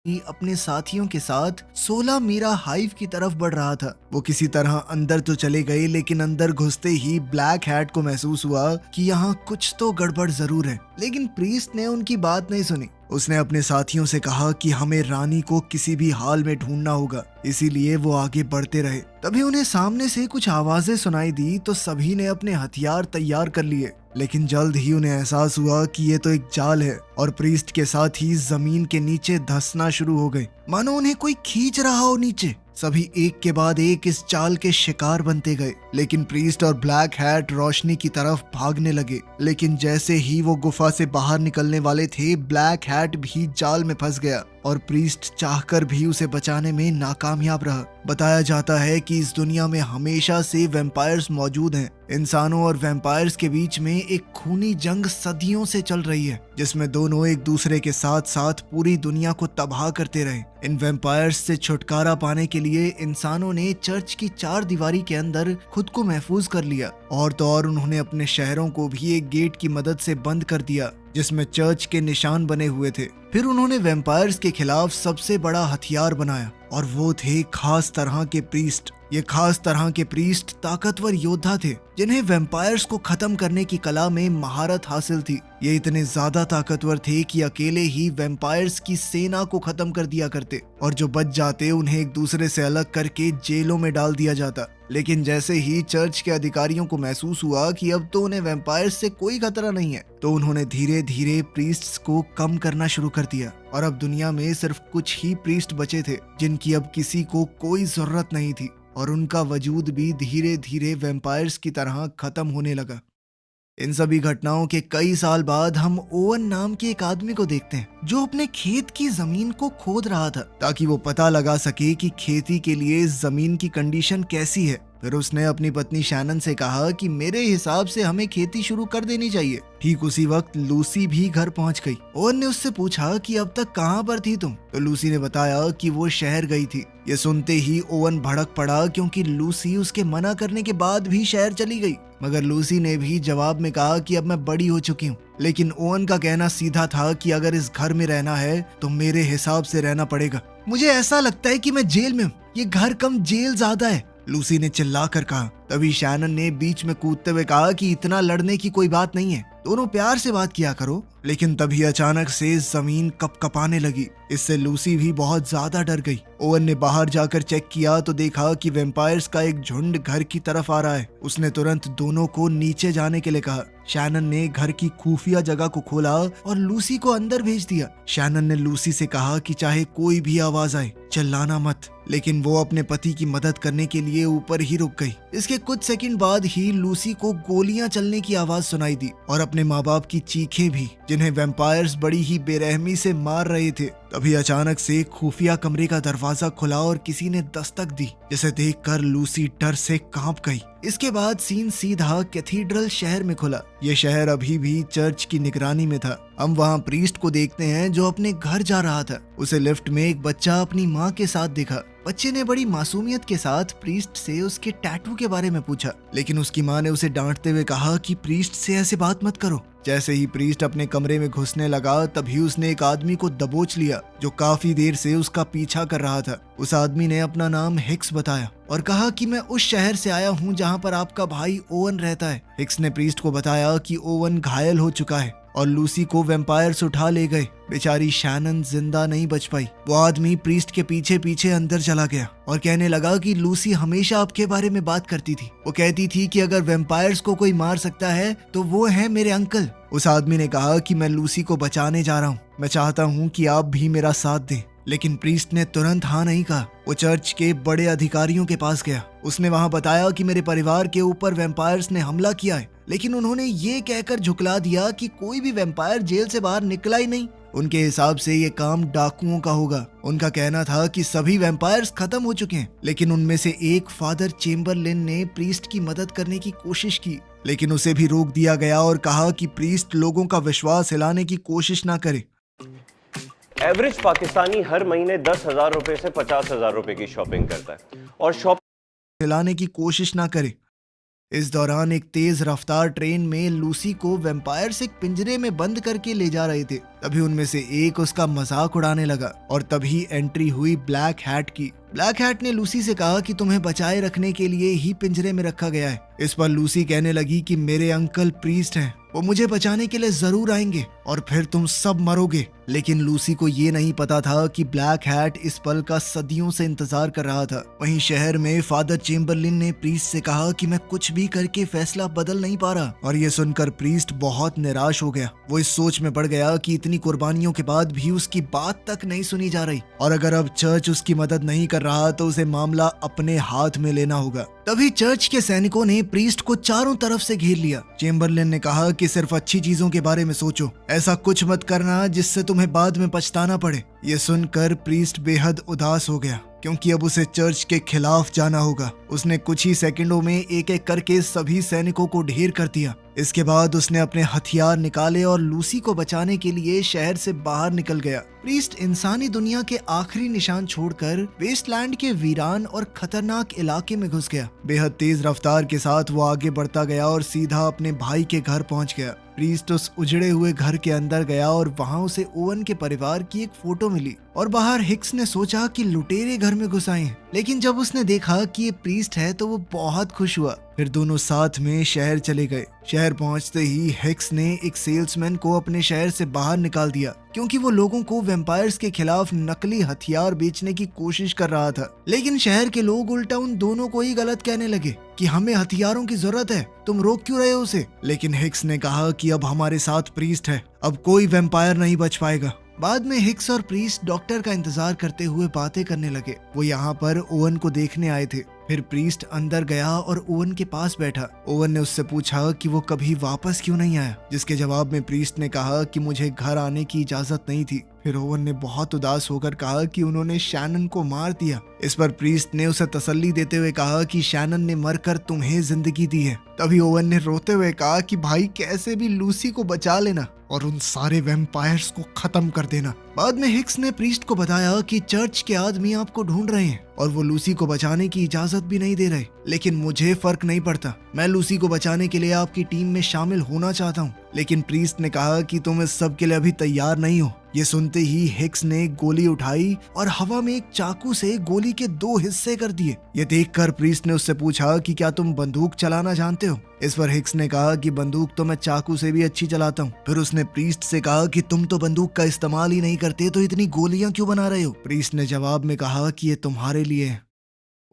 अपने साथियों के साथ 16 मीरा हाइव की तरफ बढ़ रहा था। वो किसी तरह अंदर तो चले गए, लेकिन अंदर घुसते ही ब्लैक हैट को महसूस हुआ कि यहाँ कुछ तो गड़बड़ जरूर है। लेकिन प्रीस्ट ने उनकी बात नहीं सुनी। उसने अपने साथियों से कहा कि हमें रानी को किसी भी हाल में ढूंढना होगा, इसीलिए वो आगे बढ़ते रहे। तभी उन्हें सामने से कुछ आवाजें सुनाई दी तो सभी ने अपने हथियार तैयार कर लिए। लेकिन जल्द ही उन्हें एहसास हुआ कि ये तो एक जाल है और प्रीस्ट के साथ ही जमीन के नीचे धंसना शुरू हो गए, मानो उन्हें कोई खींच रहा हो नीचे। सभी एक के बाद एक इस जाल के शिकार बनते गए, लेकिन प्रीस्ट और ब्लैक हैट रोशनी की तरफ भागने लगे। लेकिन जैसे ही वो गुफा से बाहर निकलने वाले थे, ब्लैक हैट भी जाल में फंस गया और प्रीस्ट चाहकर भी उसे बचाने में नाकामयाब रहा। बताया जाता है कि इस दुनिया में हमेशा से वैम्पायर्स मौजूद हैं। इंसानों और वैम्पायर्स के बीच में एक खूनी जंग सदियों से चल रही है, जिसमें दोनों एक दूसरे के साथ साथ पूरी दुनिया को तबाह करते रहे। इन वैम्पायर्स से छुटकारा पाने के लिए इंसानों ने चर्च की 4 दीवारी के अंदर खुद को महफूज कर लिया, और तो और उन्होंने अपने शहरों को भी एक गेट की मदद से बंद कर दिया जिसमें चर्च के निशान बने हुए थे। फिर उन्होंने वैम्पायर्स के खिलाफ सबसे बड़ा हथियार बनाया, और वो थे खास तरह के प्रीस्ट। ये खास तरह के प्रीस्ट ताकतवर योद्धा थे जिन्हें वैम्पायर्स को खत्म करने की कला में महारत हासिल थी। ये इतने ज्यादा ताकतवर थे कि अकेले ही वैम्पायर्स की सेना को खत्म कर दिया करते, और जो बच जाते उन्हें एक दूसरे से अलग करके जेलों में डाल दिया जाता। लेकिन जैसे ही चर्च के अधिकारियों को महसूस हुआ कि अब तो उन्हें वैम्पायर्स से कोई खतरा नहीं है, तो उन्होंने धीरे धीरे प्रीस्ट्स को कम करना शुरू कर दिया, और अब दुनिया में सिर्फ कुछ ही प्रीस्ट बचे थे जिनकी अब किसी को कोई जरूरत नहीं थी, और उनका वजूद भी धीरे धीरे वैम्पायर्स की तरह खत्म होने लगा। इन सभी घटनाओं के कई साल बाद हम ओवन नाम के एक आदमी को देखते हैं जो अपने खेत की जमीन को खोद रहा था ताकि वो पता लगा सके कि खेती के लिए जमीन की कंडीशन कैसी है। फिर उसने अपनी पत्नी शैनन से कहा कि मेरे हिसाब से हमें खेती शुरू कर देनी चाहिए। ठीक उसी वक्त लूसी भी घर पहुंच गई। ओवन ने उससे पूछा कि अब तक कहां पर थी तुम? तो लूसी ने बताया कि वो शहर गई थी। ये सुनते ही ओवन भड़क पड़ा, क्योंकि लूसी उसके मना करने के बाद भी शहर चली गई। मगर लूसी ने भी जवाब में कहा कि अब मैं बड़ी हो चुकी हूँ। लेकिन ओवन का कहना सीधा था कि अगर इस घर में रहना है तो मेरे हिसाब से रहना पड़ेगा। मुझे ऐसा लगता है कि मैं जेल में हूँ, ये घर कम जेल ज्यादा है, लूसी ने चिल्लाकर कहा। तभी शैनन ने बीच में कूदते हुए कहा कि इतना लड़ने की कोई बात नहीं है, दोनों प्यार से बात किया करो। लेकिन तभी अचानक से जमीन कपकपाने लगी। इससे लूसी भी बहुत ज्यादा डर गई। ओवन ने बाहर जाकर चेक किया तो देखा कि वैम्पायर्स का एक झुंड घर की तरफ आ रहा है। उसने तुरंत दोनों को नीचे जाने के लिए कहा। शैनन ने घर की खुफिया जगह को खोला और लूसी को अंदर भेज दिया। शैनन ने लूसी से कहा कि चाहे कोई भी आवाज आए चिल्लाना मत, लेकिन वो अपने पति की मदद करने के लिए ऊपर ही रुक गई। इसके कुछ सेकंड बाद ही लूसी को गोलियां चलने की आवाज सुनाई दी और अपने माँ बाप की चीखें भी, जिन्हें वैम्पायर्स बड़ी ही बेरहमी से मार रहे थे। तभी अचानक से खुफिया कमरे का दरवाजा खुला और किसी ने दस्तक दी, जिसे देखकर लूसी डर से कांप गई। इसके बाद सीन सीधा कैथीड्रल शहर में खुला। ये शहर अभी भी चर्च की निगरानी में था। हम वहाँ प्रीस्ट को देखते हैं जो अपने घर जा रहा था। उसे लिफ्ट में एक बच्चा अपनी माँ के साथ दिखा। बच्चे ने बड़ी मासूमियत के साथ प्रीस्ट से उसके टैटू के बारे में पूछा, लेकिन उसकी माँ ने उसे डांटते हुए कहा कि प्रीस्ट से ऐसे बात मत करो। जैसे ही प्रीस्ट अपने कमरे में घुसने लगा, तभी उसने एक आदमी को दबोच लिया जो काफी देर से उसका पीछा कर रहा था। उस आदमी ने अपना नाम हिक्स बताया और कहा कि मैं उस शहर से आया हूँ जहाँ पर आपका भाई ओवन रहता है। हिक्स ने प्रीस्ट को बताया कि ओवन घायल हो चुका है और लूसी को वैम्पायर्स उठा ले गए। बेचारी शैनन जिंदा नहीं बच पाई। वो आदमी प्रीस्ट के पीछे पीछे अंदर चला गया और कहने लगा कि लूसी हमेशा आपके बारे में बात करती थी। वो कहती थी कि अगर वैम्पायर्स को कोई मार सकता है तो वो है मेरे अंकल। उस आदमी ने कहा कि मैं लूसी को बचाने जा रहा हूँ, मैं चाहता हूँ कि आप भी मेरा साथ दें। लेकिन प्रीस्ट ने तुरंत हाँ नहीं कहा। वो चर्च के बड़े अधिकारियों के पास गया। उसने वहाँ बताया कि मेरे परिवार के ऊपर वैम्पायर्स ने हमला किया है, लेकिन उन्होंने ये कहकर झुकला दिया कि कोई भी वैम्पायर जेल से बाहर निकला ही नहीं। उनके हिसाब से ये काम डाकुओं का होगा। उनका कहना था कि सभी वैम्पायर्स खत्म हो चुके हैं, लेकिन उनमें से एक फादर चेम्बरलिन ने प्रीस्ट की मदद करने की कोशिश की, लेकिन उसे भी रोक दिया गया और कहा कि प्रीस्ट लोगों का विश्वास हिलाने की कोशिश ना करे। एवरेज पाकिस्तानी हर महीने 10,000 रुपए से 50,000 रुपए की शॉपिंग करता है और शॉप हिलाने की कोशिश ना करे। इस दौरान एक तेज रफ्तार ट्रेन में लूसी को वैम्पायर्स एक पिंजरे में बंद करके ले जा रहे थे। तभी उनमें से एक उसका मजाक उड़ाने लगा और तभी एंट्री हुई ब्लैक हैट की। ब्लैक हैट ने लूसी से कहा कि तुम्हें बचाए रखने के लिए ही पिंजरे में रखा गया है। इस पर लूसी कहने लगी कि मेरे अंकल प्रीस्ट हैं, वो मुझे बचाने के लिए जरूर आएंगे और फिर तुम सब मरोगे। लेकिन लूसी को ये नहीं पता था कि ब्लैक हैट इस पल का सदियों से इंतजार कर रहा था। वहीं शहर में फादर चेम्बरलिन ने प्रीस्ट से कहा कि मैं कुछ भी करके फैसला बदल नहीं पा रहा, और ये सुनकर प्रीस्ट बहुत निराश हो गया। वो इस सोच में पड़ गया कि इतनी कुर्बानियों के बाद भी उसकी बात तक नहीं सुनी जा रही, और अगर अब चर्च उसकी मदद नहीं कर रहा तो उसे मामला अपने हाथ में लेना होगा। तभी चर्च के सैनिकों ने प्रीस्ट को चारों तरफ से घेर लिया। चेम्बरलिन ने कहा कि सिर्फ अच्छी चीजों के बारे में सोचो, ऐसा कुछ मत करना जिससे तुम्हें बाद में पछताना पड़े। ये सुनकर प्रीस्ट बेहद उदास हो गया, क्योंकि अब उसे चर्च के खिलाफ जाना होगा। उसने कुछ ही सेकंडों में एक एक करके सभी सैनिकों को ढेर कर दिया। इसके बाद उसने अपने हथियार निकाले और लूसी को बचाने के लिए शहर से बाहर निकल गया। प्रीस्ट इंसानी दुनिया के आखिरी निशान छोड़कर वेस्टलैंड के वीरान और खतरनाक इलाके में घुस गया। बेहद तेज रफ्तार के साथ वो आगे बढ़ता गया और सीधा अपने भाई के घर पहुंच गया। प्रीस्ट उस उजड़े हुए घर के अंदर गया और वहां उसे ओवन के परिवार की एक फोटो मिली, और बाहर हिक्स ने सोचा कि लुटेरे घर में घुस आए हैं। लेकिन जब उसने देखा कि ये प्रीस्ट है तो वो बहुत खुश हुआ। फिर दोनों साथ में शहर चले गए। शहर पहुंचते ही हिक्स ने एक सेल्समैन को अपने शहर से बाहर निकाल दिया, क्योंकि वो लोगों को वैम्पायर्स के खिलाफ नकली हथियार बेचने की कोशिश कर रहा था। लेकिन शहर के लोग उल्टा उन दोनों को ही गलत कहने लगे कि हमें हथियारों की जरूरत है, तुम रोक क्यों रहे हो उसे। लेकिन हिक्स ने कहा कि अब हमारे साथ प्रीस्ट है, अब कोई वैम्पायर नहीं बच पाएगा। बाद में हिक्स और प्रीस्ट डॉक्टर का इंतजार करते हुए बातें करने लगे। वो यहाँ पर ओवन को देखने आए थे। फिर प्रीस्ट अंदर गया और ओवन के पास बैठा। ओवन ने उससे पूछा कि वो कभी वापस क्यों नहीं आया, जिसके जवाब में प्रीस्ट ने कहा कि मुझे घर आने की इजाजत नहीं थी। फिर ओवन ने बहुत उदास होकर कहा कि उन्होंने शैनन को मार दिया। इस पर प्रीस्ट ने उसे तसल्ली देते हुए कहा कि शैनन ने मरकर तुम्हें जिंदगी दी है। तभी ओवन ने रोते हुए कहा कि भाई कैसे भी लूसी को बचा लेना और उन सारे वैम्पायर्स को खत्म कर देना। बाद में हिक्स ने प्रीस्ट को बताया कि चर्च के आदमी आपको ढूंढ रहे हैं और वो लूसी को बचाने की इजाजत भी नहीं दे रहे। लेकिन मुझे फर्क नहीं पड़ता, मैं लूसी को बचाने के लिए आपकी टीम में शामिल होना चाहता हूँ। लेकिन प्रीस्ट ने कहा कि तुम इस सब के लिए अभी तैयार नहीं हो। ये सुनते ही हिक्स ने गोली उठाई और हवा में एक चाकू से गोली के 2 हिस्से कर दिए। ये देखकर प्रीस्ट ने उससे पूछा कि क्या तुम बंदूक चलाना जानते हो। इस पर हिक्स ने कहा कि बंदूक तो मैं चाकू से भी अच्छी चलाता हूँ। फिर उसने प्रीस्ट से कहा कि तुम तो बंदूक का इस्तेमाल ही नहीं करते, तो इतनी गोलियां क्यों बना रहे हो। प्रीस्ट ने जवाब में कहा कि ये तुम्हारे लिए है।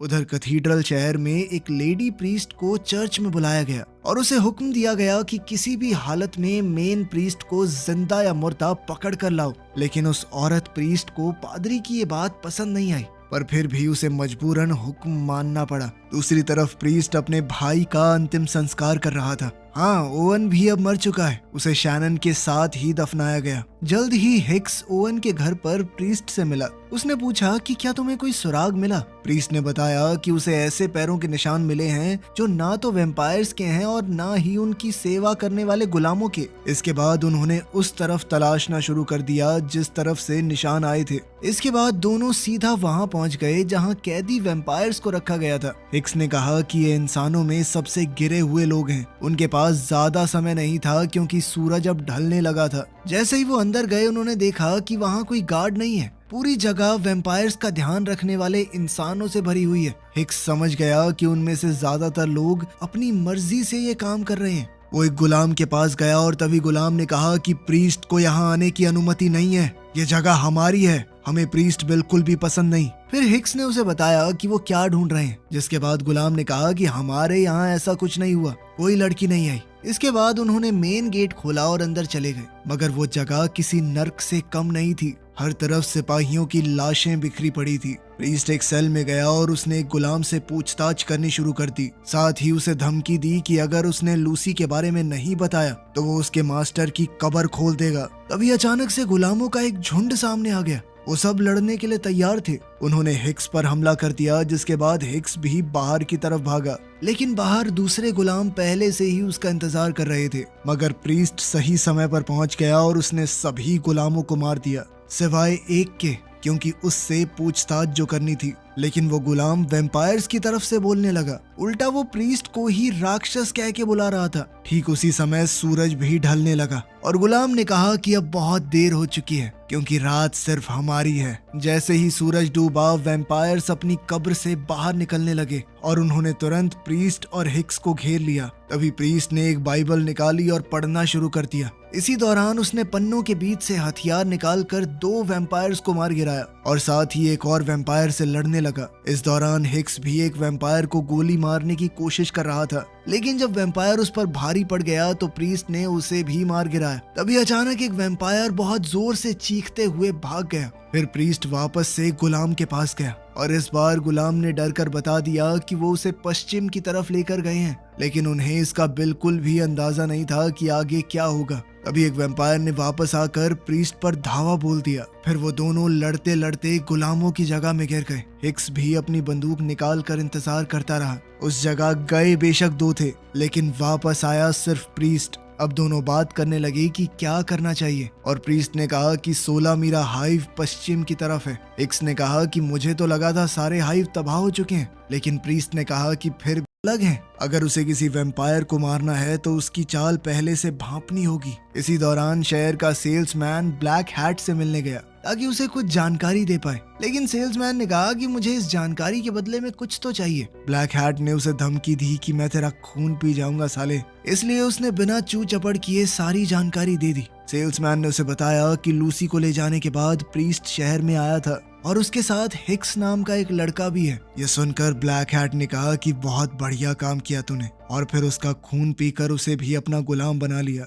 उधर कैथीड्रल शहर में एक लेडी प्रीस्ट को चर्च में बुलाया गया और उसे हुक्म दिया गया कि किसी भी हालत में मेन प्रीस्ट को जिंदा या मुर्दा पकड़ कर लाओ। लेकिन उस औरत प्रीस्ट को पादरी की ये बात पसंद नहीं आई, पर फिर भी उसे मजबूरन हुक्म मानना पड़ा। दूसरी तरफ प्रीस्ट अपने भाई का अंतिम संस्कार कर रहा था। हाँ, ओवन भी अब मर चुका है, उसे शैनन के साथ ही दफनाया गया। जल्द ही हिक्स ओवन के घर पर प्रीस्ट से मिला। उसने पूछा कि क्या तुम्हें कोई सुराग मिला। प्रीस्ट ने बताया कि उसे ऐसे पैरों के निशान मिले हैं जो ना तो वैम्पायर्स के हैं और ना ही उनकी सेवा करने वाले गुलामों के। इसके बाद उन्होंने उस तरफ तलाशना शुरू कर दिया जिस तरफ से निशान आए थे। इसके बाद दोनों सीधा वहां पहुंच गए जहां कैदी वैम्पायर्स को रखा गया था। हिक्स ने कहा कि ये इंसानों में सबसे गिरे हुए लोग हैं। उनके पास ज्यादा समय नहीं था क्योंकि सूरज अब ढलने लगा था। जैसे ही वो अंदर गए उन्होंने देखा कि वहाँ कोई गार्ड नहीं है। पूरी जगह वैम्पायर्स का ध्यान रखने वाले इंसानों से भरी हुई है। हिक्स समझ गया कि उनमें से ज्यादातर लोग अपनी मर्जी से ये काम कर रहे हैं। वो एक गुलाम के पास गया और तभी गुलाम ने कहा कि प्रीस्ट को यहाँ आने की अनुमति नहीं है, ये जगह हमारी है, हमें प्रीस्ट बिल्कुल भी पसंद नहीं। फिर हिक्स ने उसे बताया कि वो क्या ढूंढ रहे हैं, जिसके बाद गुलाम ने कहा कि हमारे यहाँ ऐसा कुछ नहीं हुआ, कोई लड़की नहीं आई। इसके बाद उन्होंने मेन गेट खोला और अंदर चले गए, मगर वो जगह किसी नर्क से कम नहीं थी। हर तरफ सिपाहियों की लाशें बिखरी पड़ी थी। प्रीस्ट एक सेल में गया और उसने एक गुलाम से पूछताछ करनी शुरू कर दी। साथ ही उसे धमकी दी कि अगर उसने लूसी के बारे में नहीं बताया तो वो उसके मास्टर की कब्र खोल देगा। तभी अचानक से गुलामों का एक झुंड सामने आ गया। वो सब लड़ने के लिए तैयार थे। उन्होंने हिक्स पर हमला कर दिया, जिसके बाद हिक्स भी बाहर की तरफ भागा। लेकिन बाहर दूसरे गुलाम पहले से ही उसका इंतजार कर रहे थे, मगर प्रीस्ट सही समय पर पहुंच गया और उसने सभी गुलामों को मार दिया, सिवाय एक के, क्योंकि उससे पूछताछ जो करनी थी। लेकिन वो गुलाम वैम्पायर्स की तरफ से बोलने लगा। उल्टा वो प्रीस्ट को ही राक्षस कह के बुला रहा था। ठीक उसी समय सूरज भी ढलने लगा और गुलाम ने कहा कि अब बहुत देर हो चुकी है क्योंकि रात सिर्फ हमारी है। जैसे ही सूरज डूबा, वैम्पायर्स अपनी कब्र से बाहर निकलने लगे और उन्होंने तुरंत प्रीस्ट और हिक्स को घेर लिया। तभी प्रीस्ट ने एक बाइबल निकाली और पढ़ना शुरू कर दिया। इसी दौरान उसने पन्नों के बीच से हथियार निकालकर 2 वैम्पायर्स को मार गिराया और साथ ही एक और वैम्पायर से लड़ने लगा। इस दौरान हिक्स भी एक वैम्पायर को गोली मारने की कोशिश कर रहा था, लेकिन जब वैम्पायर उस पर भारी पड़ गया तो प्रीस्ट ने उसे भी मार गिराया। तभी अचानक एक वैम्पायर बहुत जोर से चीखते हुए भाग गया। फिर प्रीस्ट वापस से गुलाम के पास गया और इस बार गुलाम ने डर कर बता दिया कि वो उसे पश्चिम की तरफ लेकर गए हैं, लेकिन उन्हें इसका बिल्कुल भी अंदाजा नहीं था कि आगे क्या होगा। तभी एक वैम्पायर ने वापस आकर प्रीस्ट पर धावा बोल दिया। फिर वो दोनों लड़ते लड़ते गुलामों की जगह में गिर गए। हिक्स भी अपनी बंदूक निकाल कर इंतजार करता रहा। उस जगह गए बेशक 2 थे, लेकिन वापस आया सिर्फ प्रीस्ट। अब दोनों बात करने लगे कि क्या करना चाहिए और प्रीस्ट ने कहा कि 16 मीरा हाइव पश्चिम की तरफ है। हिक्स ने कहा कि मुझे तो लगा था सारे हाइव तबाह हो चुके हैं, लेकिन प्रीस्ट ने कहा कि फिर अलग है। अगर उसे किसी वैम्पायर को मारना है तो उसकी चाल पहले से भांपनी होगी। इसी दौरान शहर का सेल्समैन ब्लैक हैट से मिलने गया ताकि उसे कुछ जानकारी दे पाए, लेकिन सेल्समैन ने कहा कि मुझे इस जानकारी के बदले में कुछ तो चाहिए। ब्लैक हैट ने उसे धमकी दी कि मैं तेरा खून पी जाऊंगा साले, इसलिए उसने बिना चू चपड़ किए सारी जानकारी दे दी। सेल्समैन ने उसे बताया कि लूसी को ले जाने के बाद प्रीस्ट शहर में आया था और उसके साथ हिक्स नाम का एक लड़का भी है। ये सुनकर ब्लैक हैट ने कहा कि बहुत बढ़िया काम किया तूने, और फिर उसका खून पीकर उसे भी अपना गुलाम बना लिया।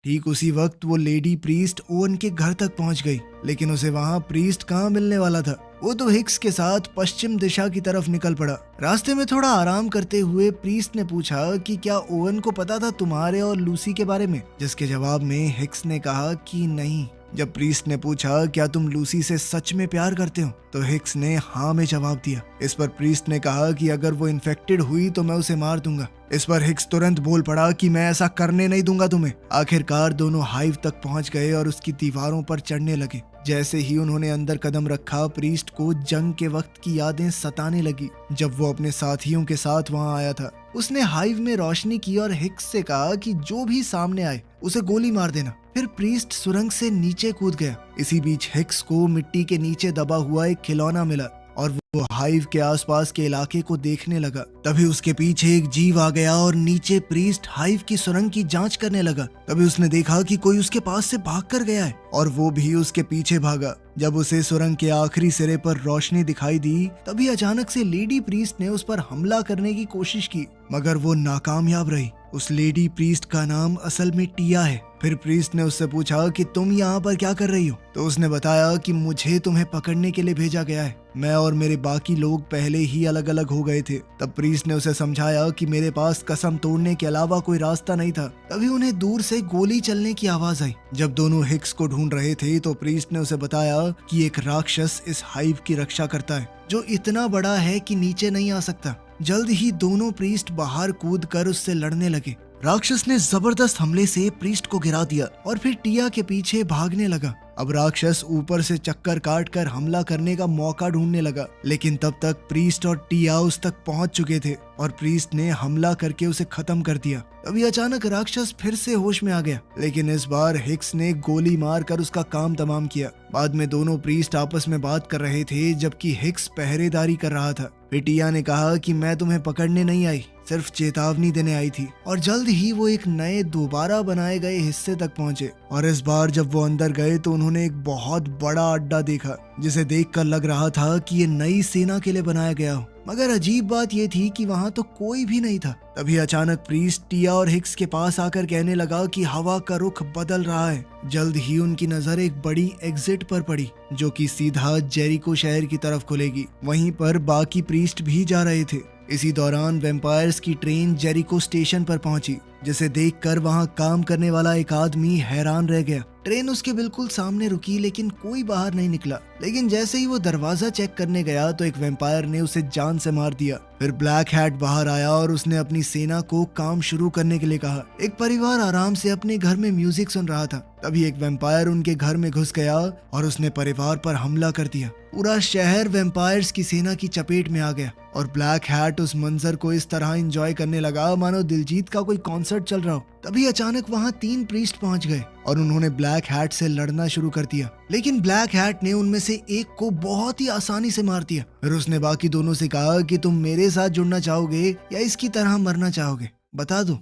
ठीक उसी वक्त वो लेडी प्रीस्ट ओवन के घर तक पहुंच गई, लेकिन उसे वहां प्रीस्ट कहाँ मिलने वाला था। वो तो हिक्स के साथ पश्चिम दिशा की तरफ निकल पड़ा। रास्ते में थोड़ा आराम करते हुए प्रीस्ट ने पूछा कि क्या ओवन को पता था तुम्हारे और लूसी के बारे में, जिसके जवाब में हिक्स ने कहा कि नहीं। जब प्रीस्ट ने पूछा क्या तुम लूसी से सच में प्यार करते हो, तो हिक्स ने हाँ में जवाब दिया। इस पर प्रीस्ट ने कहा कि अगर वो इन्फेक्टेड हुई तो मैं उसे मार दूंगा। इस पर हिक्स तुरंत बोल पड़ा कि मैं ऐसा करने नहीं दूंगा तुम्हें। आखिरकार दोनों हाइव तक पहुंच गए और उसकी दीवारों पर चढ़ने लगे। जैसे ही उन्होंने अंदर कदम रखा, प्रीस्ट को जंग के वक्त की यादें सताने लगी जब वो अपने साथियों के साथ वहां आया था। उसने हाइव में रोशनी की और हिक्स से कहा कि जो भी सामने आए उसे गोली मार देना। फिर प्रीस्ट सुरंग से नीचे कूद गया। इसी बीच हिक्स को मिट्टी के नीचे दबा हुआ एक खिलौना मिला और वो हाइव के आसपास के इलाके को देखने लगा। तभी उसके पीछे एक जीव आ गया और नीचे प्रीस्ट हाइव की सुरंग की जांच करने लगा। तभी उसने देखा कि कोई उसके पास से भाग कर गया है और वो भी उसके पीछे भागा। जब उसे सुरंग के आखिरी सिरे पर रोशनी दिखाई दी, तभी अचानक से लेडी प्रीस्ट ने उस पर हमला करने की कोशिश की, मगर वो नाकामयाब रही। उस लेडी प्रीस्ट का नाम असल में टिया है। फिर प्रीस्ट ने उससे पूछा कि तुम यहाँ पर क्या कर रही हो, तो उसने बताया कि मुझे तुम्हें पकड़ने के लिए भेजा गया है। मैं और मेरे बाकी लोग पहले ही अलग अलग हो गए थे। तब प्रीस्ट ने उसे समझाया कि मेरे पास कसम तोड़ने के अलावा कोई रास्ता नहीं था। तभी उन्हें दूर से गोली चलने की आवाज आई। जब दोनों हिक्स को ढूंढ रहे थे तो प्रीस्ट ने उसे बताया कि एक राक्षस इस हाइव की रक्षा करता है जो इतना बड़ा है कि नीचे नहीं आ सकता। जल्द ही दोनों प्रीस्ट बाहर कूदकर उससे लड़ने लगे। राक्षस ने जबरदस्त हमले से प्रीस्ट को गिरा दिया और फिर टिया के पीछे भागने लगा। अब राक्षस ऊपर से चक्कर काट कर हमला करने का मौका ढूंढने लगा, लेकिन तब तक प्रीस्ट और टिया उस तक पहुंच चुके थे और प्रीस्ट ने हमला करके उसे खत्म कर दिया। तभी अचानक राक्षस फिर से होश में आ गया, लेकिन इस बार हिक्स ने गोली मारकर उसका काम तमाम किया। बाद में दोनों प्रीस्ट आपस में बात कर रहे थे जबकि हिक्स पहरेदारी कर रहा था। फिर टिया ने कहा कि मैं तुम्हें पकड़ने नहीं आई, सिर्फ चेतावनी देने आई थी। और जल्द ही वो एक नए दोबारा बनाए गए हिस्से तक पहुंचे और इस बार जब वो अंदर गए तो उन्होंने एक बहुत बड़ा अड्डा देखा जिसे देखकर लग रहा था कि ये नई सेना के लिए बनाया गया हो। मगर अजीब बात ये थी कि वहां तो कोई भी नहीं था। तभी अचानक प्रीस्ट टिया और हिक्स के पास आकर कहने लगा कि हवा का रुख बदल रहा है। जल्द ही उनकी नजर एक बड़ी एग्जिट पर पड़ी जो कि सीधा जेरिको शहर की तरफ खुलेगी। वहीं पर बाकी प्रीस्ट भी जा रहे थे। इसी दौरान वैम्पायर्स की ट्रेन जेरिको स्टेशन पर पहुंची, जिसे देखकर वहां काम करने वाला एक आदमी हैरान रह गया। ट्रेन उसके बिल्कुल सामने रुकी लेकिन कोई बाहर नहीं निकला। लेकिन जैसे ही वो दरवाजा चेक करने गया तो एक वैम्पायर ने उसे जान से मार दिया। फिर ब्लैक हैट बाहर आया और उसने अपनी सेना को काम शुरू करने के लिए कहा। एक परिवार आराम से अपने घर में म्यूजिक सुन रहा था। तभी एक वैम्पायर उनके घर में घुस गया और उसने परिवार पर हमला कर दिया। पूरा शहर वैम्पायर्स की सेना की चपेट में आ गया और ब्लैक हैट उस मंजर को इस तरह एंजॉय करने लगा मानो दिलजीत का कोई कॉन्सर्ट चल रहा हो। तभी अचानक वहाँ 3 प्रीस्ट पहुंच गए और उन्होंने ब्लैक हैट से लड़ना शुरू कर दिया। लेकिन ब्लैक हैट ने उनमें से एक को बहुत ही आसानी से मार दिया। फिर उसने बाकी दोनों से कहा कि तुम मेरे साथ जुड़ना चाहोगे या इसकी तरह मरना चाहोगे, बता दो।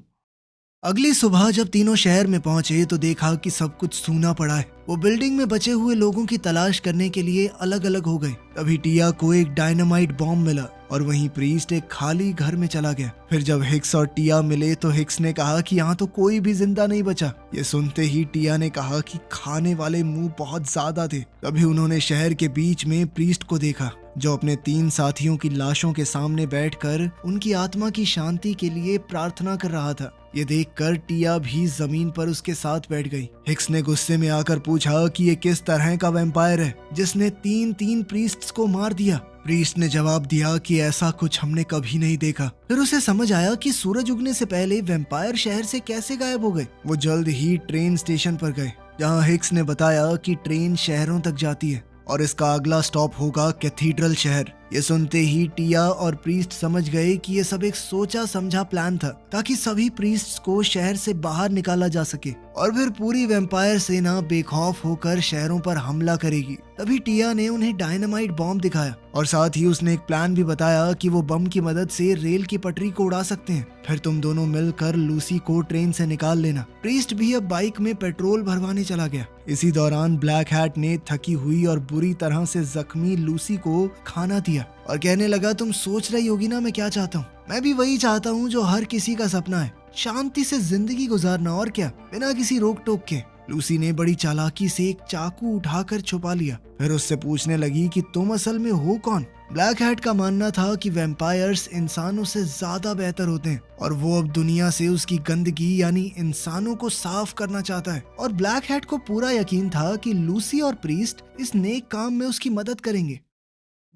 अगली सुबह जब तीनों शहर में पहुंचे तो देखा कि सब कुछ सूना पड़ा है। वो बिल्डिंग में बचे हुए लोगों की तलाश करने के लिए अलग अलग हो गए। तभी टिया को एक डायनामाइट बॉम्ब मिला और वहीं प्रीस्ट एक खाली घर में चला गया। फिर जब हिक्स और टिया मिले तो हिक्स ने कहा कि यहाँ तो कोई भी जिंदा नहीं बचा। ये सुनते ही टिया ने कहा कि खाने वाले मुंह बहुत ज्यादा थे। तभी उन्होंने शहर के बीच में प्रीस्ट को देखा जो अपने 3 साथियों की लाशों के सामने बैठकर उनकी आत्मा की शांति के लिए प्रार्थना कर रहा था। ये देखकर टिया भी जमीन पर उसके साथ बैठ गई। हिक्स ने गुस्से में आकर पूछा कि ये किस तरह का वैम्पायर है जिसने 3 प्रीस्ट्स को मार दिया। प्रीस्ट ने जवाब दिया कि ऐसा कुछ हमने कभी नहीं देखा। फिर उसे समझ आया कि सूरज उगने से पहले वैम्पायर शहर से कैसे गायब हो गए। वो जल्द ही ट्रेन स्टेशन पर गए जहाँ हिक्स ने बताया कि ट्रेन शहरों तक जाती है और इसका अगला स्टॉप होगा कैथीड्रल शहर। ये सुनते ही टिया और प्रीस्ट समझ गए कि ये सब एक सोचा समझा प्लान था ताकि सभी प्रीस्ट्स को शहर से बाहर निकाला जा सके और फिर पूरी वैम्पायर सेना बेखौफ होकर शहरों पर हमला करेगी। तभी टिया ने उन्हें डायनामाइट बॉम्ब दिखाया और साथ ही उसने एक प्लान भी बताया कि वो बम की मदद से रेल की पटरी को उड़ा सकते हैं। फिर तुम दोनों मिलकर लूसी को ट्रेन से निकाल लेना। प्रीस्ट भी अब बाइक में पेट्रोल भरवाने चला गया। इसी दौरान ब्लैक हैट ने थकी हुई और बुरी तरह से जख्मी लूसी को खाना दिया और कहने लगा, तुम सोच रही होगी ना मैं क्या चाहता हूँ। मैं भी वही चाहता हूँ जो हर किसी का सपना है, शांति से जिंदगी गुजारना और क्या, बिना किसी रोक टोक के। लूसी ने बड़ी चालाकी से एक चाकू उठाकर छुपा लिया। फिर उससे पूछने लगी कि तुम असल में हो कौन। ब्लैक हैट का मानना था कि वैम्पायर्स इंसानों से ज्यादा बेहतर होते हैं और वो अब दुनिया से उसकी गंदगी यानी इंसानों को साफ करना चाहता है। और ब्लैक हैट को पूरा यकीन था कि लूसी और प्रीस्ट इस नेक काम में उसकी मदद करेंगे।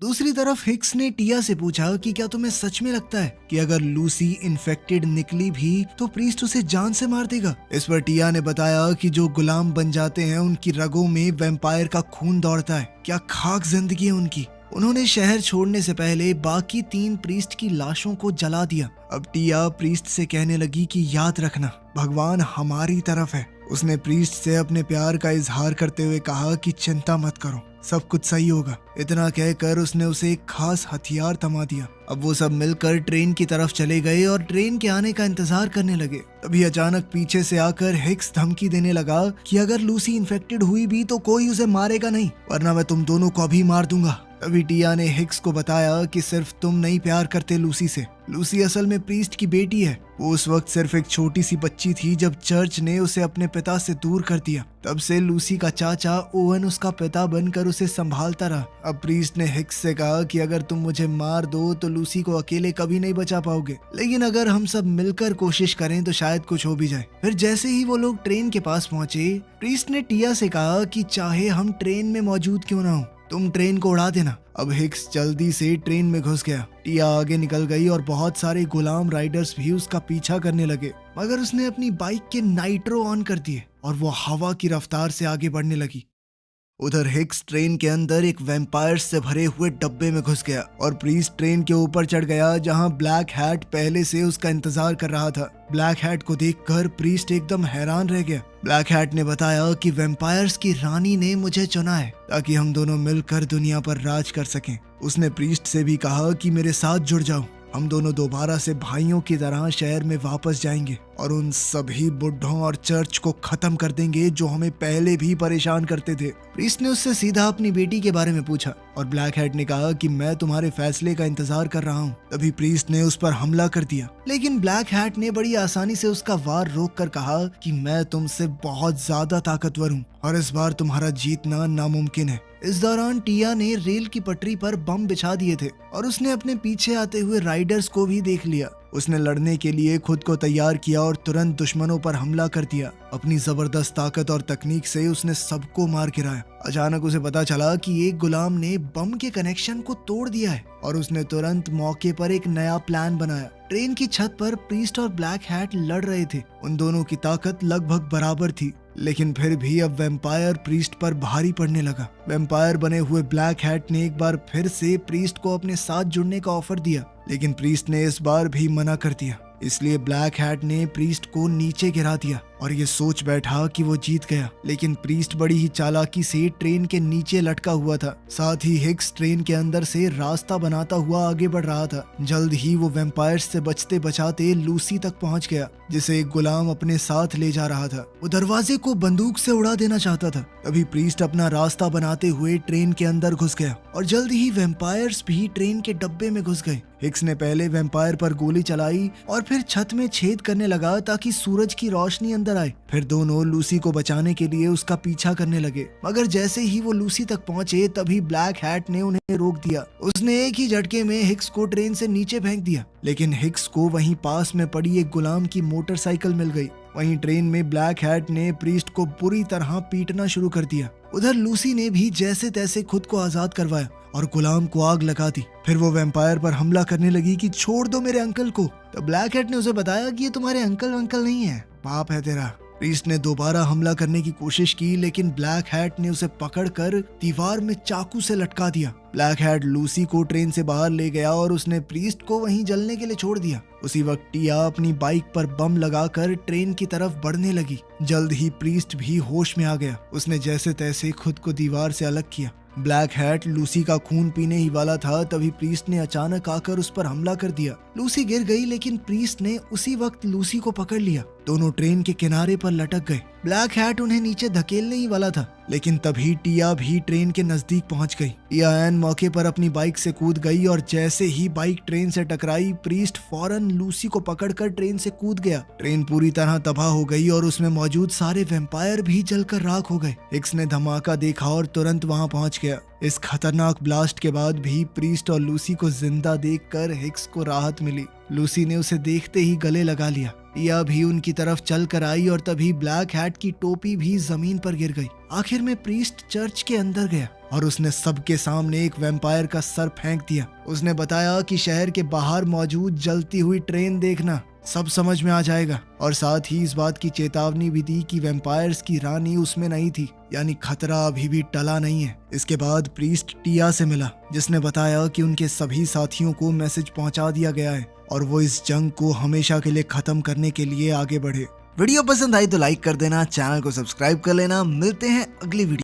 दूसरी तरफ हिक्स ने टिया से पूछा कि क्या तुम्हें सच में लगता है कि अगर लूसी इन्फेक्टेड निकली भी तो प्रीस्ट उसे जान से मार देगा। इस पर टिया ने बताया कि जो गुलाम बन जाते हैं उनकी रगों में वैम्पायर का खून दौड़ता है। क्या खाक जिंदगी है उनकी। उन्होंने शहर छोड़ने से पहले बाकी 3 प्रीस्ट की लाशों को जला दिया। अब टिया प्रीस्ट से कहने लगी कि याद रखना भगवान हमारी तरफ है। उसने प्रीस्ट से अपने प्यार का इजहार करते हुए कहा कि चिंता मत करो, सब कुछ सही होगा। इतना कहकर उसने उसे एक खास हथियार थमा दिया। अब वो सब मिलकर ट्रेन की तरफ चले गए और ट्रेन के आने का इंतजार करने लगे। तभी अचानक पीछे से आकर हिक्स धमकी देने लगा कि अगर लूसी इन्फेक्टेड हुई भी तो कोई उसे मारेगा नहीं, वरना मैं तुम दोनों को अभी मार दूंगा। तभी टिया ने हिक्स को बताया कि सिर्फ तुम नहीं प्यार करते लूसी से, लूसी असल में प्रीस्ट की बेटी है। वो उस वक्त सिर्फ एक छोटी सी बच्ची थी जब चर्च ने उसे अपने पिता से दूर कर दिया। तब से लूसी का चाचा ओवन उसका पिता बनकर उसे संभालता रहा। अब प्रीस्ट ने हिक्स से कहा कि अगर तुम मुझे मार दो तो लूसी को अकेले कभी नहीं बचा पाओगे, लेकिन अगर हम सब मिलकर कोशिश करें तो शायद कुछ हो भी जाए। फिर जैसे ही वो लोग ट्रेन के पास पहुंचे, प्रीस्ट ने टिया से कहा कि चाहे हम ट्रेन में मौजूद क्यों ना हो, तुम ट्रेन को उड़ा देना। अब हिक्स जल्दी से ट्रेन में घुस गया। टिया आगे निकल गई और बहुत सारे गुलाम राइडर्स भी उसका पीछा करने लगे, मगर उसने अपनी बाइक के नाइट्रो ऑन कर दिए और वो हवा की रफ्तार से आगे बढ़ने लगी। उधर हिक्स ट्रेन के अंदर एक वैम्पायर्स से भरे हुए डब्बे में घुस गया और प्रीस्ट ट्रेन के ऊपर चढ़ गया जहां ब्लैक हैट पहले से उसका इंतजार कर रहा था। ब्लैक हैट को देखकर प्रीस्ट एकदम हैरान रह गया। ब्लैक हैट ने बताया कि वैम्पायर्स की रानी ने मुझे चुना है ताकि हम दोनों मिलकर दुनिया पर राज कर सकें। उसने प्रीस्ट से भी कहा कि मेरे साथ जुड़ जाओ, हम दोनों दोबारा से भाइयों की तरह शहर में वापस जाएंगे और उन सभी बुड्ढों और चर्च को खत्म कर देंगे जो हमें पहले भी परेशान करते थे। प्रीस्ट ने उससे सीधा अपनी बेटी के बारे में पूछा और ब्लैक हैट ने कहा कि मैं तुम्हारे फैसले का इंतजार कर रहा हूँ। तभी प्रीस्ट ने उस पर हमला कर दिया, लेकिन ब्लैक हैट ने बड़ी आसानी से उसका वार रोक कर कहा कि मैं तुमसे बहुत ज्यादा ताकतवर हूँ और इस बार तुम्हारा जीतना नामुमकिन है। इस दौरान टिया ने रेल की पटरी पर बम बिछा दिए थे और उसने अपने पीछे आते हुए राइडर्स को भी देख लिया। उसने लड़ने के लिए खुद को तैयार किया और तुरंत दुश्मनों पर हमला कर दिया। अपनी जबरदस्त ताकत और तकनीक से उसने सबको मार गिराया। अचानक उसे पता चला कि एक गुलाम ने बम के कनेक्शन को तोड़ दिया है और उसने तुरंत मौके पर एक नया प्लान बनाया। ट्रेन की छत पर प्रीस्ट और ब्लैक हैट लड़ रहे थे। उन दोनों की ताकत लगभग बराबर थी, लेकिन फिर भी अब वैम्पायर प्रीस्ट पर भारी पड़ने लगा। वैम्पायर बने हुए ब्लैक हैट ने एक बार फिर से प्रीस्ट को अपने साथ जुड़ने का ऑफर दिया, लेकिन प्रीस्ट ने इस बार भी मना कर दिया। इसलिए ब्लैक हैट ने प्रीस्ट को नीचे गिरा दिया और ये सोच बैठा कि वो जीत गया। लेकिन प्रीस्ट बड़ी ही चालाकी से ट्रेन के नीचे लटका हुआ था। साथ ही हिक्स ट्रेन के अंदर से रास्ता बनाता हुआ आगे बढ़ रहा था। जल्द ही वो वैम्पायर्स से बचते बचाते लूसी तक पहुंच गया, जिसे एक गुलाम अपने साथ ले जा रहा था। वो दरवाजे को बंदूक से उड़ा देना चाहता था। तभी प्रीस्ट अपना रास्ता बनाते हुए ट्रेन के अंदर घुस गया और जल्द ही वैम्पायर्स भी ट्रेन के डब्बे में घुस गए। हिक्स ने पहले वैम्पायर पर गोली चलाई और फिर छत में छेद करने लगा ताकि सूरज की रोशनी अंदर आए। फिर दोनों लूसी को बचाने के लिए उसका पीछा करने लगे, मगर जैसे ही वो लूसी तक पहुंचे तभी ब्लैक हैट ने उन्हें रोक दिया। उसने एक ही झटके में हिक्स को ट्रेन से नीचे फेंक दिया, लेकिन हिक्स को वहीं पास में पड़ी एक गुलाम की मोटरसाइकिल मिल गई। वहीं ट्रेन में ब्लैक हैट ने प्रीस्ट को बुरी तरह पीटना शुरू कर दिया। उधर लूसी ने भी जैसे तैसे खुद को आजाद करवाया और गुलाम को आग लगा दी। फिर वो वैम्पायर पर हमला करने लगी कि छोड़ दो मेरे अंकल को। तो ब्लैक हैट ने उसे बताया कि ये तुम्हारे अंकल नहीं है, पाप है तेरा। प्रीस्ट ने दोबारा हमला करने की कोशिश की, लेकिन ब्लैक हैट ने उसे पकड़कर दीवार में चाकू से लटका दिया। ब्लैक हैट लूसी को ट्रेन से बाहर ले गया और उसने प्रीस्ट को वहीं जलने के लिए छोड़ दिया। उसी वक्त टिया अपनी बाइक पर बम लगाकर ट्रेन की तरफ बढ़ने लगी। जल्द ही प्रीस्ट भी होश में आ गया। उसने जैसे तैसे खुद को दीवार से अलग किया। ब्लैक हैट लूसी का खून पीने ही वाला था, तभी प्रीस्ट ने अचानक आकर उस पर हमला कर दिया। लूसी गिर गई, लेकिन प्रीस्ट ने उसी वक्त लूसी को पकड़ लिया। दोनों ट्रेन के किनारे पर लटक गए। ब्लैक हैट उन्हें नीचे धकेलने ही वाला था, लेकिन तभी टिया भी ट्रेन के नजदीक पहुंच गई। टिया ऐन मौके पर अपनी बाइक से कूद गई और जैसे ही बाइक ट्रेन से टकराई, प्रीस्ट फौरन लूसी को पकड़कर ट्रेन से कूद गया। ट्रेन पूरी तरह तबाह हो गई और उसमें मौजूद सारे वैम्पायर भी जलकर राख हो गए। हिक्स ने धमाका देखा और तुरंत वहां पहुंच गया। इस खतरनाक ब्लास्ट के बाद भी प्रीस्ट और लूसी को जिंदा देखकर हिक्स को राहत मिली। लूसी ने उसे देखते ही गले लगा लिया। टिया भी उनकी तरफ चल कर आई और तभी ब्लैक हैट की टोपी भी जमीन पर गिर गई। आखिर में प्रीस्ट चर्च के अंदर गया और उसने सबके सामने एक वैम्पायर का सर फेंक दिया। उसने बताया कि शहर के बाहर मौजूद जलती हुई ट्रेन देखना, सब समझ में आ जाएगा। और साथ ही इस बात की चेतावनी भी दी कि वैम्पायर्स की रानी उसमें नहीं थी, यानी खतरा अभी भी टला नहीं है। इसके बाद प्रीस्ट टिया से मिला, जिसने बताया कि उनके सभी साथियों को मैसेज पहुंचा दिया गया है और वो इस जंग को हमेशा के लिए खत्म करने के लिए आगे बढ़े। वीडियो पसंद आई तो लाइक कर देना, चैनल को सब्सक्राइब कर लेना। मिलते हैं अगली वीडियो।